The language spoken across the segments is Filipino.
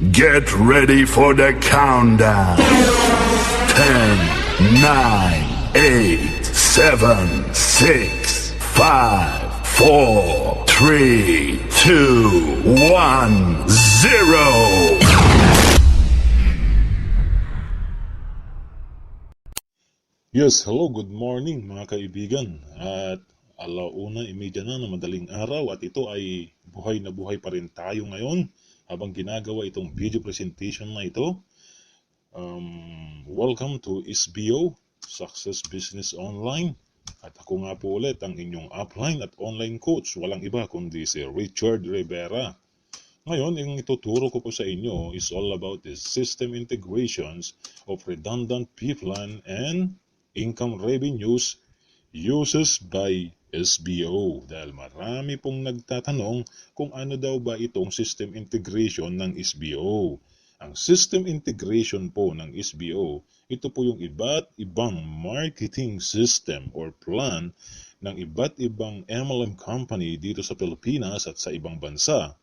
Get ready for the countdown. 10, 9, 8, 7, 6, 5, 4, 3, 2, 1, 0. Yes, hello, good morning mga kaibigan. At alauna-imedya na madaling araw at ito ay buhay na buhay pa rin tayo ngayon habang ginagawa itong video presentation na ito. Welcome to SBO, Success Business Online. At ako nga po ulit ang inyong upline at online coach, walang iba kundi si Richard Rivera. Ngayon, ang ituturo ko po sa inyo is all about the system integrations of redundant P-plan and income revenues uses by SBO. Dahil marami pong nagtatanong kung ano daw ba itong system integration ng SBO. Ang system integration po ng SBO, ito po yung iba't ibang marketing system or plan ng iba't ibang MLM company dito sa Pilipinas at sa ibang bansa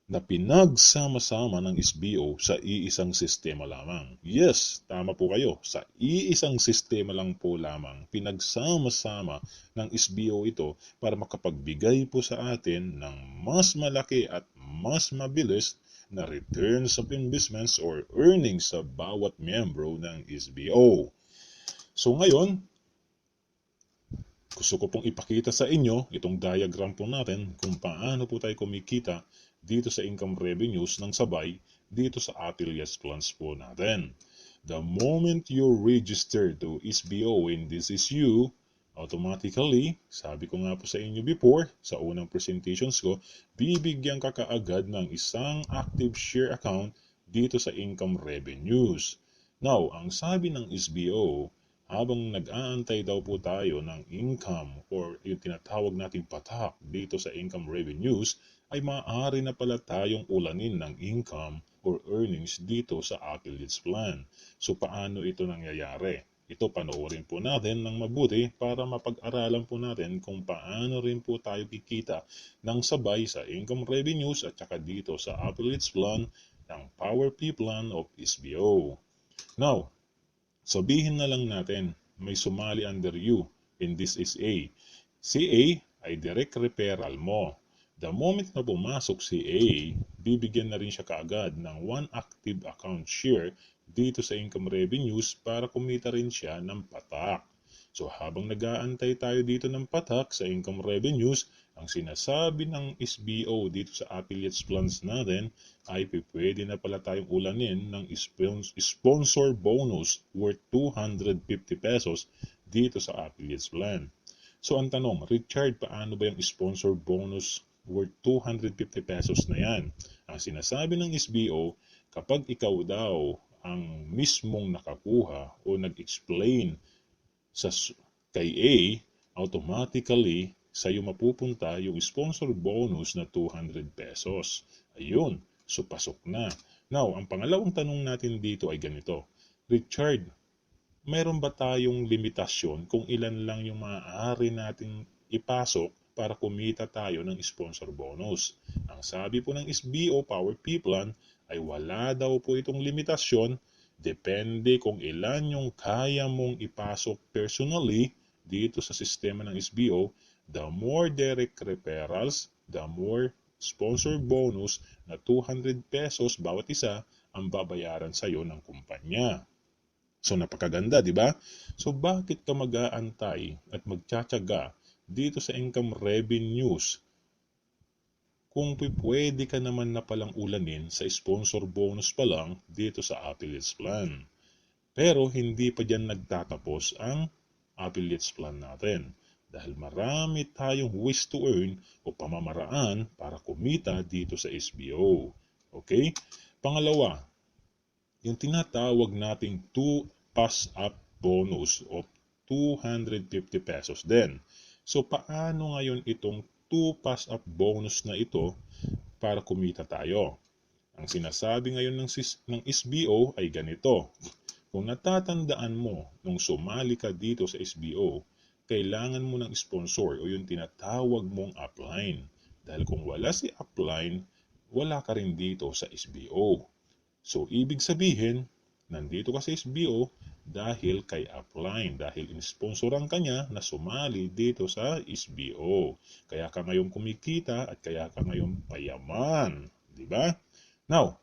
na pinagsama-sama ng SBO sa iisang sistema lamang. Yes, tama po kayo. Sa iisang sistema lang po lamang, pinagsama-sama ng SBO ito para makapagbigay po sa atin ng mas malaki at mas mabilis na returns of investments or earnings sa bawat miyembro ng SBO. So ngayon, gusto ko pong ipakita sa inyo itong diagram po natin kung paano po tayo kumikita dito sa income revenues ng sabay dito sa affiliates plans po natin. The moment you register to SBO and this is you, automatically, sabi ko nga po sa inyo before, sa unang presentations ko, bibigyan ka kaagad ng isang active share account dito sa income revenues. Now, ang sabi ng SBO, habang nag-aantay daw po tayo ng income or yung tinatawag nating patak dito sa income revenues, ay maaari na pala tayong ulanin ng income or earnings dito sa affiliates plan. So paano ito nangyayari? Ito panoorin po natin ng mabuti para mapag-aralan po natin kung paano rin po tayo kikita ng sabay sa income revenues at saka dito sa affiliates plan ng Power P plan of SBO. Now, sabihin na lang natin may sumali under you and this is A. Si A ay direct referral mo. The moment na pumasok si A, bibigyan na rin siya kaagad ng one active account share dito sa income revenues para kumita rin siya ng patak. So habang nag-aantay tayo dito ng patak sa income revenues, ang sinasabi ng SBO dito sa affiliates plans natin ay pwede na pala tayong ulanin ng sponsor bonus worth 250 pesos dito sa affiliates plan. So ang tanong, Richard, paano ba yung sponsor bonus worth 250 pesos na yan? Ang sinasabi ng SBO, kapag ikaw daw ang mismong nakakuha o nag-explain kay A, automatically sa'yo mapupunta yung sponsor bonus na 200 pesos. Ayun, so pasok na. Now, ang pangalawang tanong natin dito ay ganito. Richard, mayroon ba tayong limitasyon kung ilan lang yung maaari natin ipasok para kumita tayo ng sponsor bonus? Ang sabi po ng SBO Power P Plan ay wala daw po itong limitasyon. Depende kung ilan yung kaya mong ipasok personally dito sa sistema ng SBO. The more direct referrals, the more sponsor bonus na 200 pesos bawat isa ang babayaran sa iyo ng kumpanya. So napakaganda, di ba? So bakit ka mag-aantay at magtsatsaga dito sa income revenues kung pwede ka naman na palang ulanin sa sponsor bonus pa lang dito sa affiliates plan? Pero hindi pa dyan nagtatapos ang affiliates plan natin dahil marami tayong ways to earn o pamamaraan para kumita dito sa SBO. Okay? Pangalawa, yung tinatawag nating 2 pass-up bonus of 250 pesos din. So paano ngayon itong 2 pass-up bonus na ito para kumita tayo? Ang sinasabi ngayon ng SBO ay ganito. Kung natatandaan mo nung sumali ka dito sa SBO, kailangan mo ng sponsor o yung tinatawag mong upline. Dahil kung wala si upline, wala ka rin dito sa SBO. So, ibig sabihin, nandito ka sa SBO dahil kay Upline, dahil inisponsoran ka niya na sumali dito sa SBO. Kaya ka ngayon kumikita at kaya ka ngayon payaman. Diba? Now,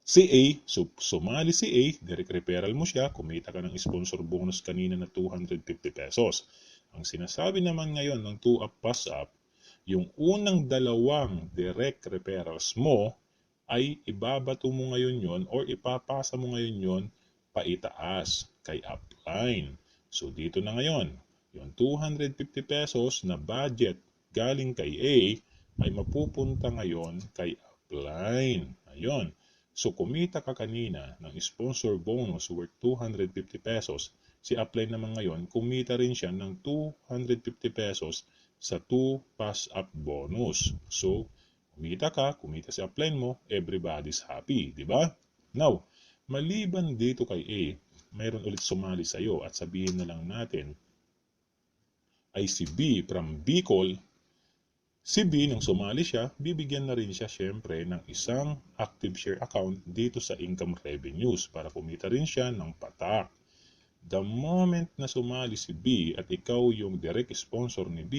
si A, sumali si A, direct referral mo siya, kumita ka ng sponsor bonus kanina na 250 pesos. Ang sinasabi naman ngayon ng 2-up pass up, yung unang dalawang direct referrals mo ay ibabato mo ngayon yon or ipapasa mo ngayon yon paitaas kay Upline. So dito na ngayon, yung 250 pesos na budget galing kay A ay mapupunta ngayon kay Upline. Ayun. So kumita ka kanina ng sponsor bonus worth 250 pesos. Si Upline naman ngayon, kumita rin siya ng 250 pesos sa 2 pass-up bonus. So, kumita si Upline mo, everybody's happy, di ba? Now, maliban dito kay A, mayroon ulit sumali sa iyo at sabihin na lang natin ay si B from Bicol. Si B, nang sumali siya, bibigyan na rin siya syempre ng isang active share account dito sa income revenues para kumita rin siya ng patak. The moment na sumali si B at ikaw yung direct sponsor ni B,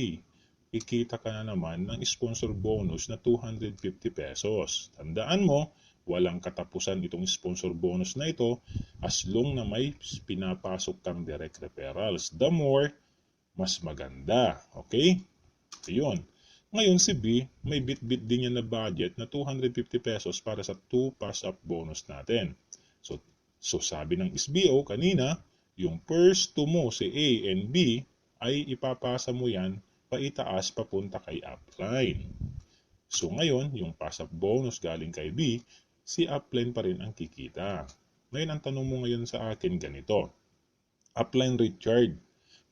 ikita ka na naman ng sponsor bonus na 250 pesos. Tandaan mo, walang katapusan itong sponsor bonus na ito as long na may pinapasok kang direct referrals. The more, mas maganda. Okay? Ayun. Ngayon si B, may bit-bit din niya na budget na 250 pesos para sa 2 pass-up bonus natin. So sabi ng SBO kanina, yung first two mo si A and B ay ipapasa mo yan paitaas papunta kay Upline. So ngayon, yung pass-up bonus galing kay B, si Upline pa rin ang kikita. Ngayon, ang tanong mo ngayon sa akin ganito, Upline Richard,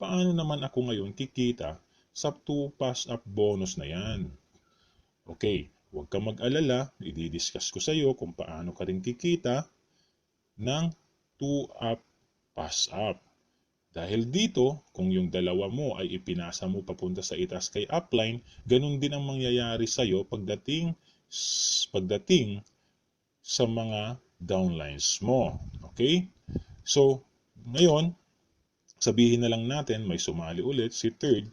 paano naman ako ngayon kikita sa 2 pass-up bonus na yan? Okay, huwag ka mag-alala, i-discuss ko sa iyo kung paano ka rin kikita ng 2-up pass-up. Dahil dito, kung yung dalawa mo ay ipinasa mo papunta sa itaas kay Upline, ganun din ang mangyayari sa iyo pagdating sa mga downlines mo. Okay? So, ngayon, sabihin na lang natin may sumali ulit si Third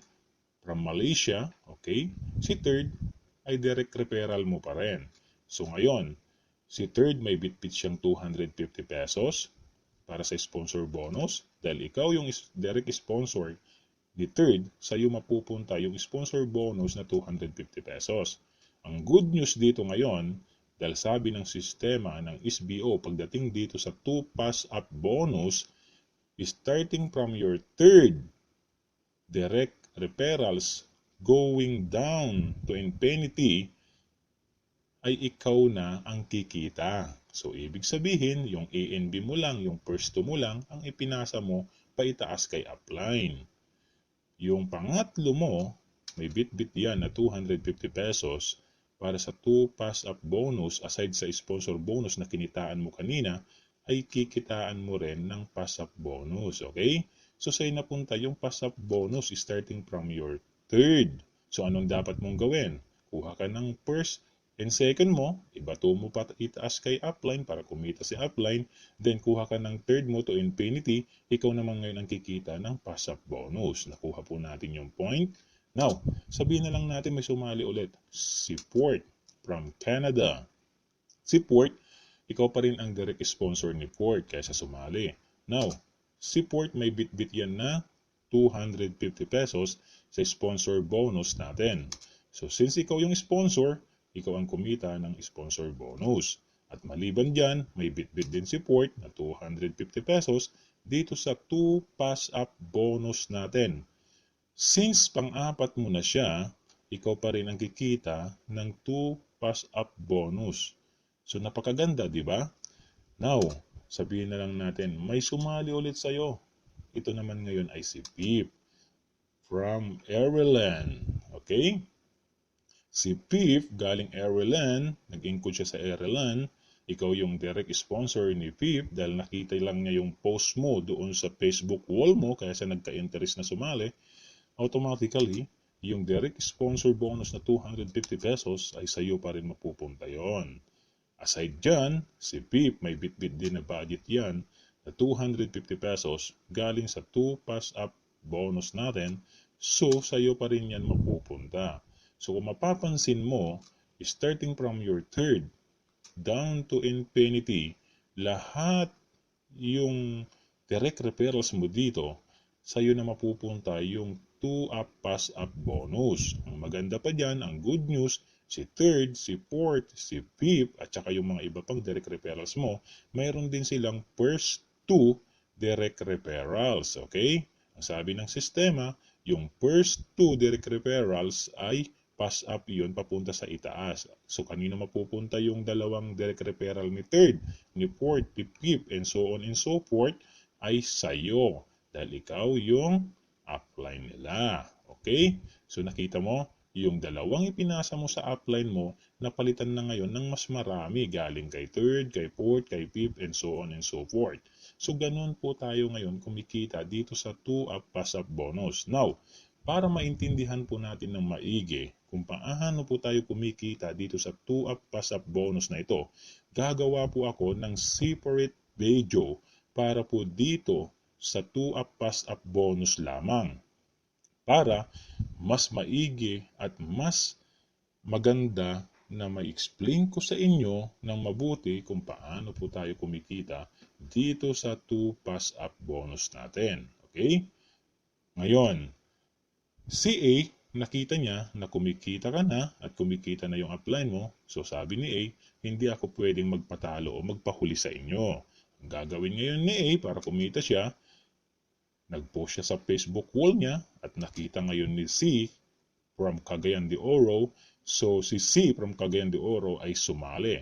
from Malaysia. Okay? Si Third ay direct referral mo pa rin. So ngayon, si Third may bitbit siyang 250 pesos para sa sponsor bonus. Dahil ikaw yung direct sponsor ni Third, sa iyo mapupunta yung sponsor bonus na 250 pesos. Ang good news dito ngayon, dahil sabi ng sistema ng SBO pagdating dito sa 2 pass-up bonus, starting from your third direct referrals going down to infinity, ay ikaw na ang kikita. So, ibig sabihin, yung A and B mo lang, yung first two mo lang, ang ipinasa mo, paitaas kay Upline. Yung pangatlo mo, may bit-bit yan na 250 pesos para sa 2 pass-up bonus, aside sa sponsor bonus na kinitaan mo kanina, ay kikitaan mo rin ng pass-up bonus. Okay? So, sa'yo napunta yung pass-up bonus starting from your third. So, anong dapat mong gawin? Kuha ka ng first and second mo, ibato mo pa itaas kay Upline para kumita si Upline, then kuha ka ng third mo to infinity, ikaw naman ngayon ang kikita ng pass-up bonus. Nakuha po natin yung point. Now, sabihin na lang natin may sumali ulit. Si Port from Canada. Si Port, ikaw pa rin ang direct sponsor ni Port kaysa sumali. Now, si Port may bit-bit yan na 250 pesos sa sponsor bonus natin. So, since ikaw yung sponsor, ikaw ang kumita ng sponsor bonus. At maliban dyan, may bit-bit din si Port na 250 pesos dito sa 2 pass-up bonus natin. Since pang-apat mo na siya, ikaw pa rin ang kikita ng 2 pass-up bonus. So napakaganda, di ba? Now, sabihin na lang natin, may sumali ulit sa'yo. Ito naman ngayon ay si Pip from Ireland. Okay? Si Pip galing Ireland, nag-include siya sa Ireland. Ikaw yung direct sponsor ni Pip dahil nakita lang niya yung post mo doon sa Facebook wall mo kaya siya nagka-interest na sumali. Automatically, yung direct sponsor bonus na 250 pesos ay sa iyo pa rin mapupunta yon. Aside dyan, si Pip may bit-bit din na budget yan na 250 pesos galing sa 2 pass-up bonus natin. So, sa'yo pa rin yan mapupunta. So, kung mapapansin mo, starting from your third down to infinity, lahat yung direct referrals mo dito, sa'yo na mapupunta yung 2-up pass-up bonus. Ang maganda pa dyan, ang good news, si third, si fourth, si fifth, at saka yung mga iba pang direct referrals mo, mayroon din silang first 2 direct referrals. Okay? Ang sabi ng sistema, yung first 2 direct referrals ay pass up yun papunta sa itaas. So, kanino mapupunta yung dalawang direct referral ni third, ni fourth, ni fifth, and so on and so forth, ay sa'yo. Dahil ikaw yung upline nila. Okay? So, nakita mo, yung dalawang ipinasa mo sa upline mo, napalitan na ngayon ng mas marami galing kay third, kay fourth, kay fifth, and so on and so forth. So, ganun po tayo ngayon kumikita dito sa 2-up pass-up bonus. Now, para maintindihan po natin ng maigi kung paano po tayo kumikita dito sa 2-up pass-up bonus na ito, gagawa po ako ng separate video para po dito sa 2-up pass-up bonus lamang. Para mas maigi at mas maganda na ma-explain ko sa inyo ng mabuti kung paano po tayo kumikita dito sa 2 pass-up bonus natin. Okay? Ngayon, si A, nakita niya na kumikita ka na at kumikita na yung upline mo. So sabi ni A, hindi ako pwedeng magpatalo o magpahuli sa inyo. Ang gagawin ngayon ni A para kumita siya, nag-post siya sa Facebook wall niya at nakita ngayon ni C from Cagayan de Oro. So si C from Cagayan de Oro ay sumali.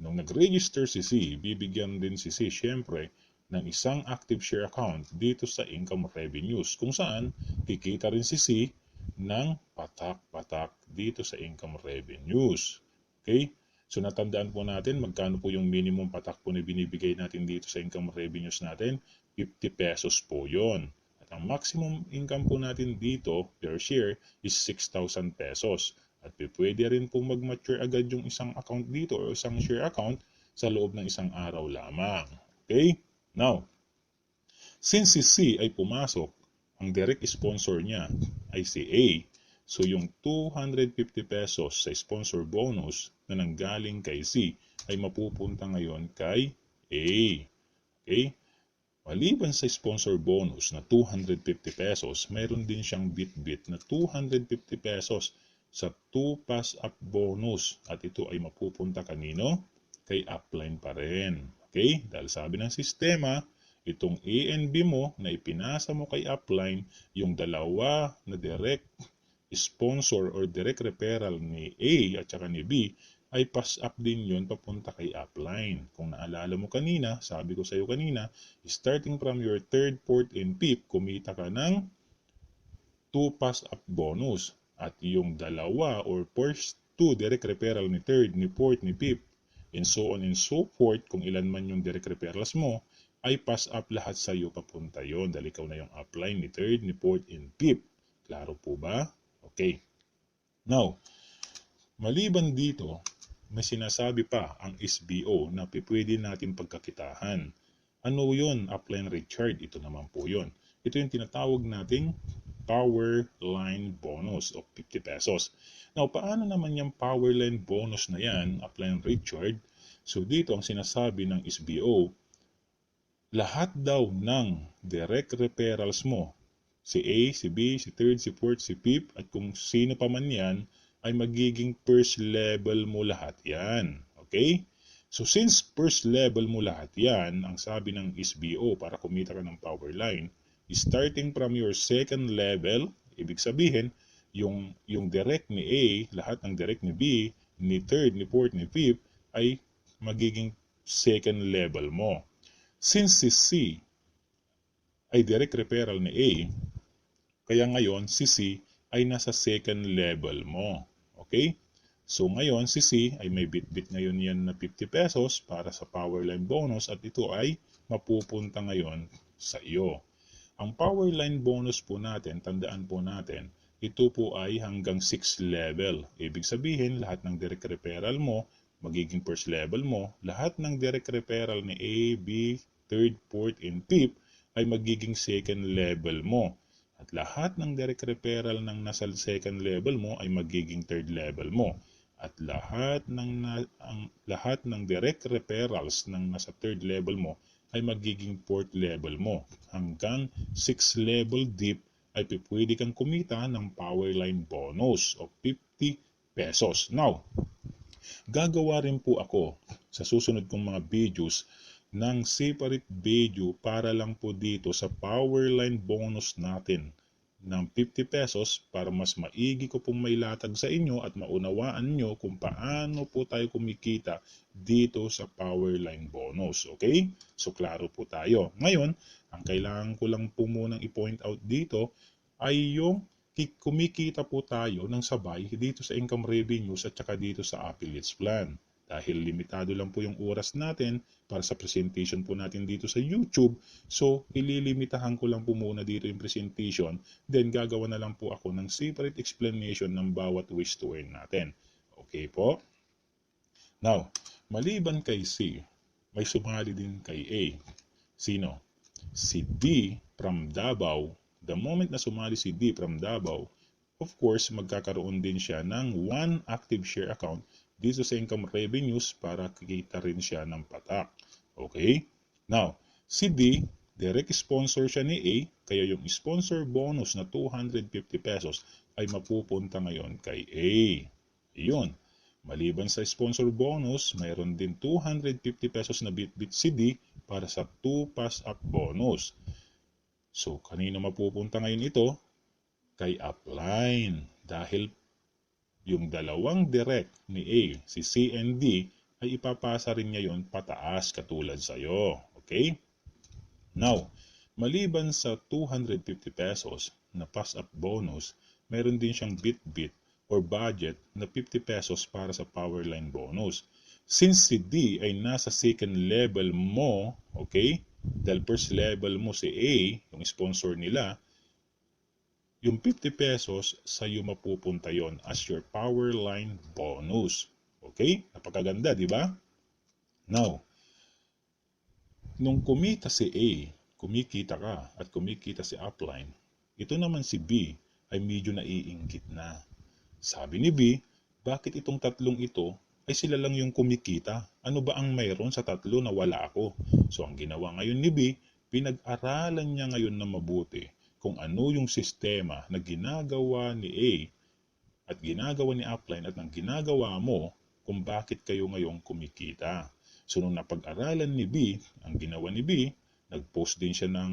Nung nag-register si C, bibigyan din si C syempre ng isang active share account dito sa income revenues kung saan kikita rin si C ng patak-patak dito sa income revenues. Okay? So natandaan po natin magkano po yung minimum patak po na binibigay natin dito sa income revenues natin. 50 pesos po yon. At ang maximum income po natin dito per share is 6,000 pesos. At pwede rin po mag-mature agad yung isang account dito o isang share account sa loob ng isang araw lamang. Okay? Now, since si C ay pumasok, ang direct sponsor niya ay si A. So yung 250 pesos sa sponsor bonus na nanggaling kay C ay mapupunta ngayon kay A. Okay? Maliban sa sponsor bonus na 250 pesos, mayroon din siyang bit-bit na 250 pesos sa 2 pass-up bonus. At ito ay mapupunta kanino? Kay upline pa rin. Okay? Dahil sabi ng sistema, itong A and B mo na ipinasa mo kay upline, yung dalawa na direct sponsor or direct referral ni A at saka ni B, ay pass up din yun papunta kay upline. Kung naalala mo kanina, sabi ko sa iyo kanina, starting from your third, fourth, and fifth, kumita ka ng 2 pass up bonus. At yung dalawa or first 2 direct referral ni third, ni fourth, ni fifth, and so on and so forth, kung ilan man yung direct referrals mo, ay pass up lahat sa iyo papunta yon. Dahil ikaw na yung upline ni third, ni fourth, and fifth. Klaro po ba? Okay. Now, maliban dito, may sinasabi pa ang SBO na pwede natin pagkakitahan. Ano yun? Upline recharge. Ito naman po yun. Ito yung tinatawag nating power line bonus of 50 pesos. Now, paano naman yung power line bonus na yan, upline recharge? So, dito ang sinasabi ng SBO, lahat daw ng direct referrals mo, si A, si B, si third, si fourth, si fifth, at kung sino pa man yan, ay magiging first level mo lahat yan. Okay? So since first level mo lahat yan, ang sabi ng SBO para kumita ka ng power line, starting from your second level, ibig sabihin, yung direct ni A, lahat ng direct ni B, ni third, ni fourth, ni fifth, ay magiging second level mo. Since si C ay direct referral ni A, kaya ngayon si C ay nasa second level mo. Okay? So ngayon si C ay may bit-bit ngayon yan na 50 pesos para sa power line bonus at ito ay mapupunta ngayon sa iyo. Ang power line bonus po natin, tandaan po natin, ito po ay hanggang 6 level. Ibig sabihin lahat ng direct referral mo magiging first level mo, lahat ng direct referral ni A, B, third, fourth, and fifth ay magiging second level mo. At lahat ng direct referral ng nasa second level mo ay magiging third level mo. At lahat ng direct referrals ng nasa third level mo ay magiging fourth level mo. Hanggang 6 level deep ay pwede kang kumita ng Powerline bonus of 50 pesos. Now, gagawa rin po ako sa susunod kong mga videos ng separate video para lang po dito sa Powerline bonus natin ng 50 pesos para mas maigi ko pong mailatag sa inyo at maunawaan nyo kung paano po tayo kumikita dito sa Powerline bonus. Okay? So, klaro po tayo. Ngayon, ang kailangan ko lang po munang i-point out dito ay yung kumikita po tayo ng sabay dito sa income revenues at saka dito sa affiliates plan. Dahil limitado lang po yung oras natin para sa presentation po natin dito sa YouTube. So, ililimitahan ko lang po muna dito yung presentation. Then, gagawa na lang po ako ng separate explanation ng bawat ways to earn natin. Okay po? Now, maliban kay C, may sumali din kay A. Sino? Si D from Davao. The moment na sumali si D from Davao, of course, magkakaroon din siya ng 1 active share account dito sa income revenues para kikita rin siya ng patak. Okay? Now, si D, direct sponsor siya ni A, kaya yung sponsor bonus na 250 pesos ay mapupunta ngayon kay A. Iyon. Maliban sa sponsor bonus, mayroon din 250 pesos na bit-bit si D para sa 2 pass-up bonus. So, kanino mapupunta ngayon ito? Kay upline. Dahil yung dalawang direct ni A, si C and D, ay ipapasa rin niya yun pataas katulad sa'yo. Okay? Now, maliban sa 250 pesos na pass-up bonus, mayroon din siyang bit-bit or budget na 50 pesos para sa Powerline bonus. Since si D ay nasa second level mo, okay? Dahil first level mo si A, yung sponsor nila, yung 50 pesos sa'yo mapupunta yon as your Powerline bonus. Okay? Napakaganda, di ba? Now, nung kumita si A, kumikita ka at kumikita si upline, ito naman si B ay medyo naiinggit na. Sabi ni B, bakit itong tatlong ito ay sila lang yung kumikita? Ano ba ang mayroon sa tatlo na wala ako? So ang ginawa ngayon ni B, pinag-aralan niya ngayon na mabuti kung ano yung sistema na ginagawa ni A at ginagawa ni upline at ang ginagawa mo kung bakit kayo ngayong kumikita. So nung napag-aralan ni B, ang ginawa ni B, nag-post din siya ng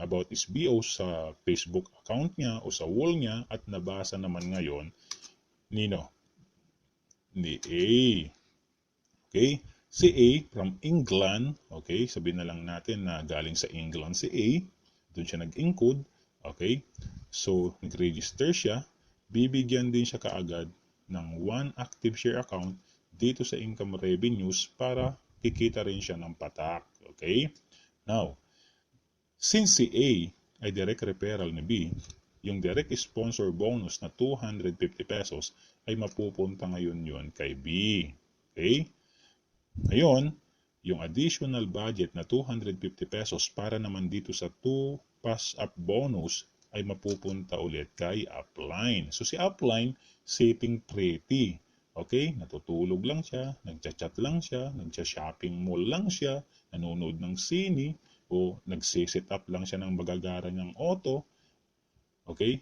about SBO sa Facebook account niya o sa wall niya at nabasa naman ngayon ni A. Okay? Si A from England, okay? Sabihin na lang natin na galing sa England si A. Doon siya nag-encode, okay? So, nag-register siya. Bibigyan din siya kaagad ng 1 active share account dito sa income revenues para kikita rin siya ng patak, okay? Now, since si A ay direct referral ni B, yung direct sponsor bonus na 250 pesos ay mapupunta ngayon yun kay B. Okay? Ngayon, yung additional budget na 250 pesos para naman dito sa 2 pass-up bonus ay mapupunta ulit kay upline. So si upline, sitting pretty. Okay? Natutulog lang siya, nagchat-chat lang siya, nagsa-shopping mall lang siya, nanonood ng sine, o nagsisit up lang siya ng magagara niyang auto. Okay?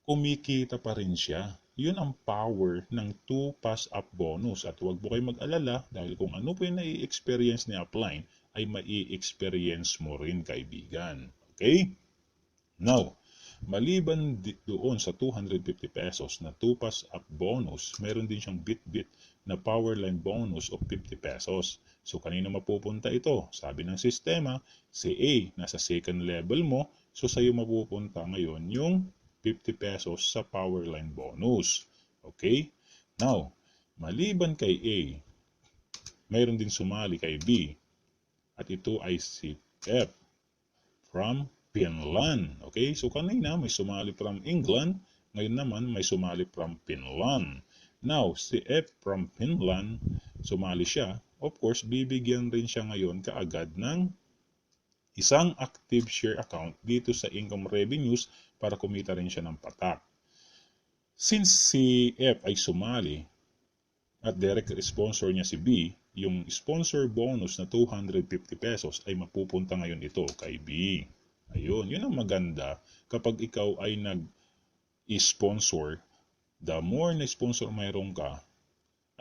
Kumikita pa rin siya. Yun ang power ng 2 pass-up bonus. At huwag po kayo mag-alala dahil kung ano po yung nai-experience ni upline ay mai-experience mo rin, kaibigan. Okay? Now, maliban doon sa 250 pesos na 2 pass-up bonus, meron din siyang bit-bit na Powerline bonus of 50 pesos. So, kanino mapupunta ito? Sabi ng sistema, si A nasa second level mo, so sa'yo mapupunta ngayon yung 50 pesos sa Powerline bonus. Okay? Now, maliban kay A, mayroon din sumali kay B. At ito ay si F from Finland. Okay? So kanina may sumali from England, ngayon naman may sumali from Finland. Now, si F from Finland, sumali siya. Of course, bibigyan rin siya ngayon kaagad ng isang active share account dito sa income revenues para kumita rin siya ng patak. Since si F ay sumali at direct sponsor niya si B, yung sponsor bonus na 250 pesos ay mapupunta ngayon ito kay B. Ayun, yun ang maganda kapag ikaw ay nag-sponsor, the more na sponsor mayroon ka,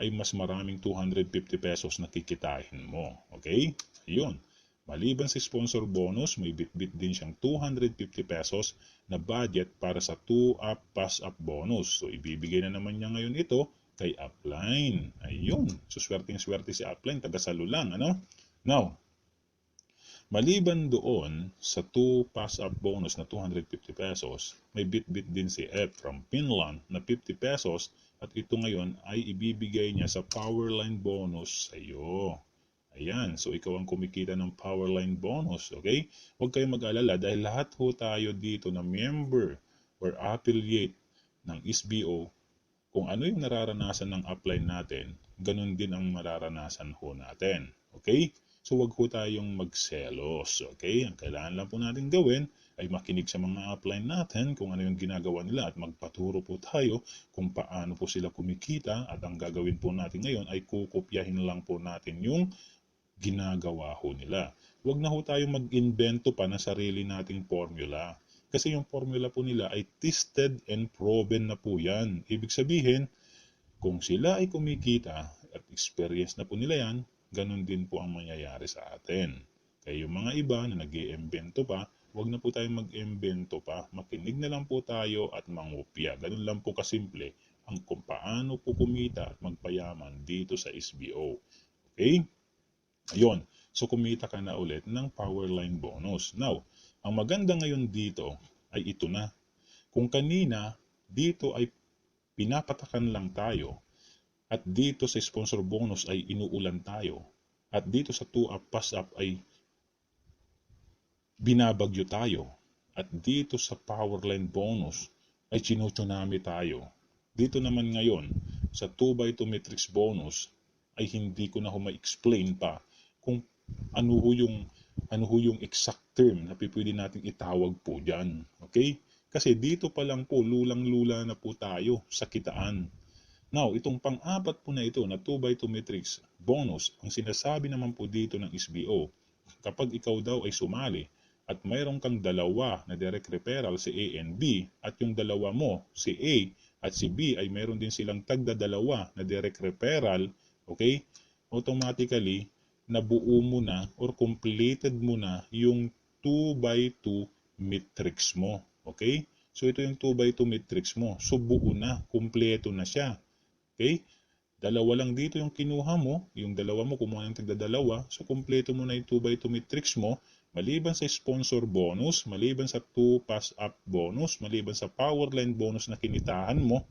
ay mas maraming 250 pesos na kikitain mo. Okay? Ayun. Maliban sa sponsor bonus, may bit-bit din siyang 250 pesos na budget para sa 2-up pass-up bonus. So, ibibigay na naman niya ngayon ito kay Upline. Ayun. So, swerteng-swerte si Upline. Taga-salo lang. Ano? Now, maliban doon sa 2 pass-up bonus na 250 pesos, may bit-bit din si F from Finland na 50 pesos at ito ngayon ay ibibigay niya sa Powerline bonus sa iyo. Ayan, so ikaw ang kumikita ng Powerline bonus, okay? Huwag kayong mag-alala dahil lahat ho tayo dito na member or affiliate ng SBO, kung ano yung nararanasan ng upline natin, ganun din ang mararanasan ho natin, okay? So huwag ho tayong magselos, okay? Ang kailangan lang po natin gawin ay makinig sa mga upline natin kung ano yung ginagawa nila at magpaturo po tayo kung paano po sila kumikita at ang gagawin po natin ngayon ay kukopyahin lang po natin yung ginagawa ho nila. Huwag na ho tayong mag-invento pa ng sarili nating formula. Kasi yung formula po nila ay tested and proven na po yan. Ibig sabihin, kung sila ay kumikita at experience na po nila yan, ganun din po ang mangyayari sa atin. Kaya yung mga iba na nag-iimbento pa, huwag na po tayong mag-imbento pa. Makinig na lang po tayo at mangupya. Ganun lang po kasimple ang kung paano po kumita at magpayaman dito sa SBO. Okay? Ayun. So, kumita ka na ulit ng Powerline bonus. Now, ang maganda ngayon dito ay ito na. Kung kanina, dito ay pinapatakan lang tayo at dito sa sponsor bonus ay inuulan tayo at dito sa 2-up pass-up ay binabagyo tayo at dito sa Powerline bonus ay chino-tsunami tayo. Dito naman ngayon, sa 2x2 matrix bonus ay hindi ko na ma-explain pa kung ano ho yung exact term na pwede natin itawag po dyan. Okay? Kasi dito pa lang po, lulang-lula na po tayo sa kitaan. Now, itong pang-apat po na ito na 2x2 matrix bonus, ang sinasabi naman po dito ng SBO, kapag ikaw daw ay sumali at mayroon kang dalawa na direct referral si A and B at yung dalawa mo, si A at si B ay mayroon din silang tagda-dalawa na direct referral, okay? Automatically, nabuo mo na or completed mo na yung 2x2 matrix mo. Okay? So, ito yung 2x2 matrix mo. So, buo na. Kumpleto na siya. Okay? Dalawa lang dito yung kinuha mo. Yung dalawa mo, kumuha ng tigda-dalawa. So, kumpleto mo na yung 2x2 matrix mo. Maliban sa sponsor bonus, maliban sa 2 pass-up bonus, maliban sa Powerline bonus na kinitahan mo,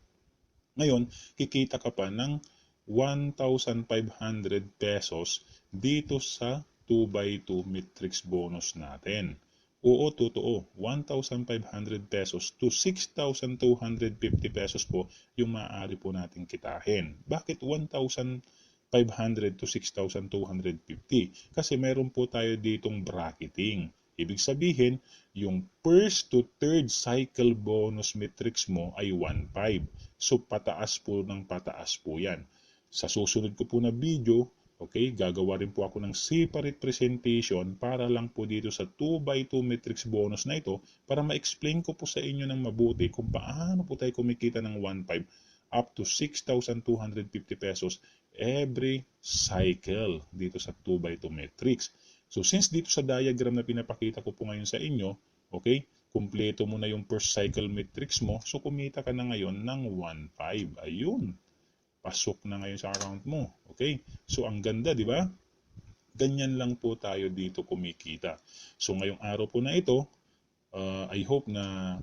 ngayon, kikita ka pa ng 1,500 pesos dito sa 2x2 matrix bonus natin. Oo, totoo. 1,500 pesos to 6,250 pesos po yung maaari po natin kitahin. Bakit 1,500 to 6,250? Kasi meron po tayo ditong bracketing. Ibig sabihin, yung first to third cycle bonus matrix mo ay 1,500. So, pataas po ng pataas po yan. Sa susunod ko po na video, okay, gagawa rin po ako ng separate presentation para lang po dito sa 2x2 matrix bonus na ito para ma-explain ko po sa inyo ng mabuti kung paano po tayo kumikita ng 1,500 up to 6,250 pesos every cycle dito sa 2x2 matrix. So since dito sa diagram na pinapakita ko po ngayon sa inyo, okay, kumpleto mo na yung first cycle matrix mo, so kumita ka na ngayon ng 1,500. Ayun. Pasok na ngayon sa account mo. Okay? So, ang ganda, di ba? Ganyan lang po tayo dito kumikita. So, ngayong araw po na ito, I hope na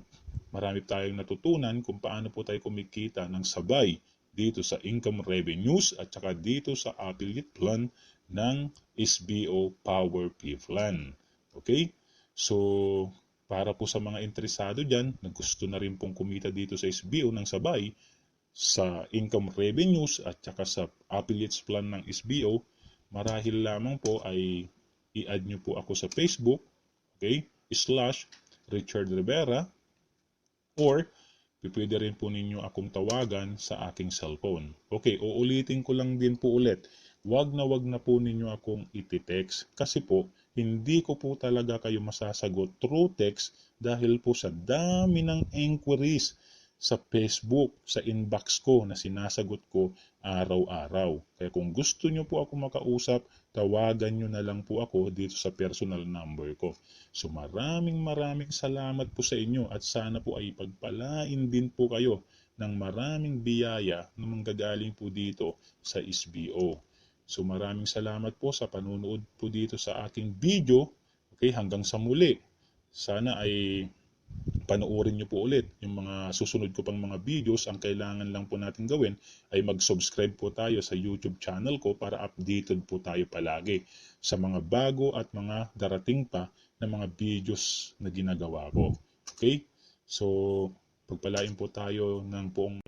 marami tayong natutunan kung paano po tayo kumikita ng sabay dito sa income revenues at saka dito sa affiliate plan ng SBO Power P Plan. Okay? So, para po sa mga interesado dyan na gusto na rin pong kumita dito sa SBO ng sabay, sa income revenues at saka sa affiliates plan ng SBO, marahil lamang po ay i-add nyo po ako sa Facebook, okay, /Richard Rivera, or pwede rin po ninyo akong tawagan sa aking cellphone. Okay, uulitin ko lang din po ulit. Wag na po ninyo akong iti-text kasi po hindi ko po talaga kayo masasagot through text dahil po sa dami ng inquiries sa Facebook, sa inbox ko na sinasagot ko araw-araw. Kaya kung gusto nyo po ako makausap, tawagan nyo na lang po ako dito sa personal number ko. So maraming salamat po sa inyo at sana po ay pagpalain din po kayo ng maraming biyaya na manggagaling po dito sa SBO. So maraming salamat po sa panunood po dito sa aking video. Okay, hanggang sa muli. Sana ay panoorin nyo po ulit yung mga susunod ko pang mga videos. Ang kailangan lang po natin gawin ay mag-subscribe po tayo sa YouTube channel ko para updated po tayo palagi sa mga bago at mga darating pa na mga videos na ginagawa ko. Okay? So, pagpalain po tayo ng poong